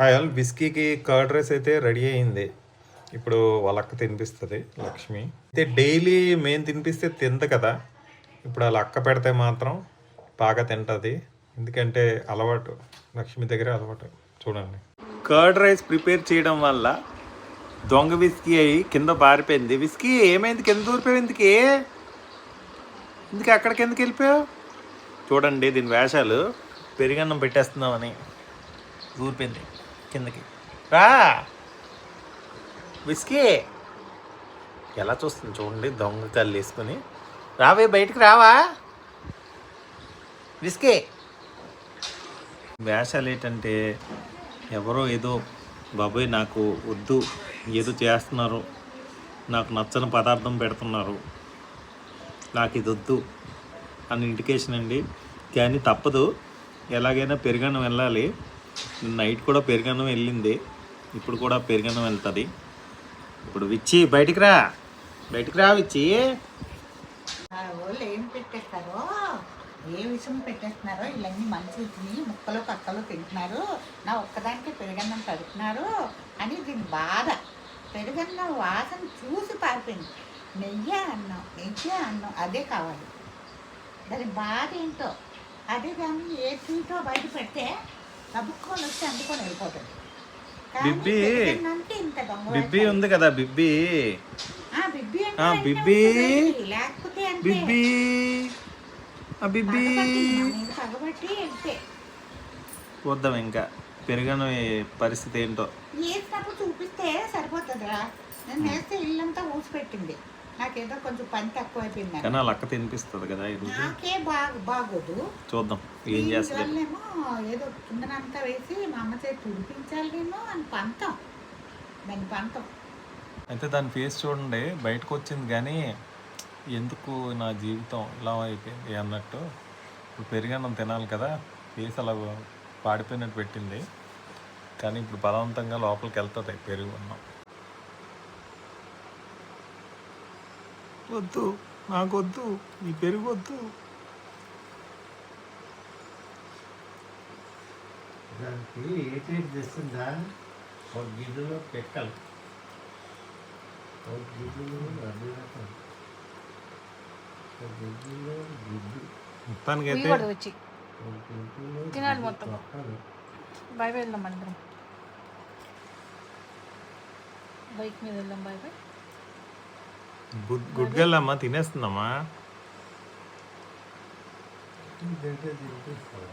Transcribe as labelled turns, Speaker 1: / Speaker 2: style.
Speaker 1: Hi all, విస్కీకి curd rice అయితే ready అయింది. ఇప్పుడు వాళ్ళ అక్క తినిపిస్తుంది, లక్ష్మి అయితే. డైలీ మేము తినిపిస్తే తింది కదా, ఇప్పుడు వాళ్ళ అక్క పెడితే మాత్రం బాగా తింటుంది. ఎందుకంటే అలవాటు, లక్ష్మి దగ్గర అలవాటు. చూడండి, కర్డ్ రైస్ ప్రిపేర్ చేయడం వల్ల దొంగ విస్కీ అయ్యి కింద పారిపోయింది. విస్కీ ఏమైంది? కింద దూరిపోయావు ఎందుకు? ఎందుకు అక్కడికి ఎందుకు వెళ్ళిపోయావు? చూడండి దీని వేషాలు. పెరుగన్నం పెట్టేస్తున్నామని దూరిపోయింది కిందకి. రా విస్కీ, ఎలా చూస్తుంది చూడండి, దొంగ కళ్ళు వేసుకొని. రావే, బయటకు రావా విస్కీ. వేషాలు ఏంటంటే, ఎవరో ఏదో బాబోయ్ నాకు వద్దు, ఏదో చేస్తున్నారు, నాకు నచ్చని పదార్థం పెడుతున్నారు, నాకు ఇది వద్దు అని ఇండికేషన్ అండి. కానీ తప్పదు, ఎలాగైనా పెరుగన్నం వెళ్ళాలి. నైట్ కూడా పెరుగన్నం వెళ్ళింది, ఇప్పుడు కూడా పెరుగన్నం వెళ్తుంది. ఇప్పుడు విచ్చి బయటికి రా, బయటికి రా విచ్చి.
Speaker 2: వాళ్ళు ఏం పెట్టేస్తారో, ఏ విషయం పెట్టేస్తున్నారో, ఇవన్నీ మంచి తిని ముక్కలు పక్కలు తింటున్నారు, నా ఒక్కదానికి పెరుగన్నం కడుతున్నారు అని దీని బాధ. పెరుగన్నం వాసన చూసి పారిపోయింది. నెయ్యి అన్నం అదే కావాలి. దాని బాధ ఏంటో అదే. కానీ ఏ తీటో బయట పెడితే నవ్వుకొని వచ్చి అందుకొని వెళ్ళిపోతుంది.
Speaker 1: బిబ్బి,
Speaker 2: ఇంత దొంగ
Speaker 1: బిబ్బి ఉంది కదా, బిబ్బి బిబ్బి
Speaker 2: లేకపోతే
Speaker 1: బిబ్బి బిబ్బి
Speaker 2: పగబట్టి వెళ్తే
Speaker 1: వద్దాం. ఇంకా పెరుగన్నం పరిస్థితి ఏంటో
Speaker 2: వేసినప్పుడు చూపిస్తే సరిపోతుందిరా. నేను వేస్తే ఇల్లంతా ఊసిపెట్టింది. నాకేదో కొంచెం పని తక్కువ అయిపోయింది.
Speaker 1: కానీ వాళ్ళ అక్క తినిపిస్తుంది కదా,
Speaker 2: నాకే బాగోదు.
Speaker 1: చూద్దాం ఏం చేస్తుంది.
Speaker 2: ఏమో ఏదో కిందనంతా వేసి మా అమ్మ చేతి తుడిపించాలి నేను అని పంతం. దాని పంతం
Speaker 1: అయితే దాని ఫేస్ చూడండి, బయటకు వచ్చింది. కానీ ఎందుకు నా జీవితం ఇలా అయిపోయింది అన్నట్టు. ఇప్పుడు పెరుగన్నం తినాలి కదా, ఫేస్ అలా పాడిపోయినట్టు పెట్టింది. కానీ ఇప్పుడు బలవంతంగా లోపలికి వెళ్తుంది పెరుగు అన్నం. వద్దు, నాకు వద్దు, ఈ పెరుగు వద్దు.
Speaker 3: దానికి ఏ ట్రీట్ చేస్తుందా? ఒక గిన్నెలో పెట్టాలి, ఒక గిన్నెలో అన్ని రకాలు, ఒక గిన్నెలో గుడ్డు,
Speaker 1: మొత్తానికి అయితే
Speaker 3: ఒక గిన్నెలో
Speaker 4: తినాలి మొత్తం.
Speaker 3: పక్కలు.
Speaker 4: బాయ్ బాయ్ వెళ్దాం అందరం, బైక్ మీద వెళ్దాం. Bye bye.
Speaker 1: గుడ్ గర్ల్ అమ్మా, తినేస్తుందమ్మా.
Speaker 3: తింటే తినిపిస్తావా?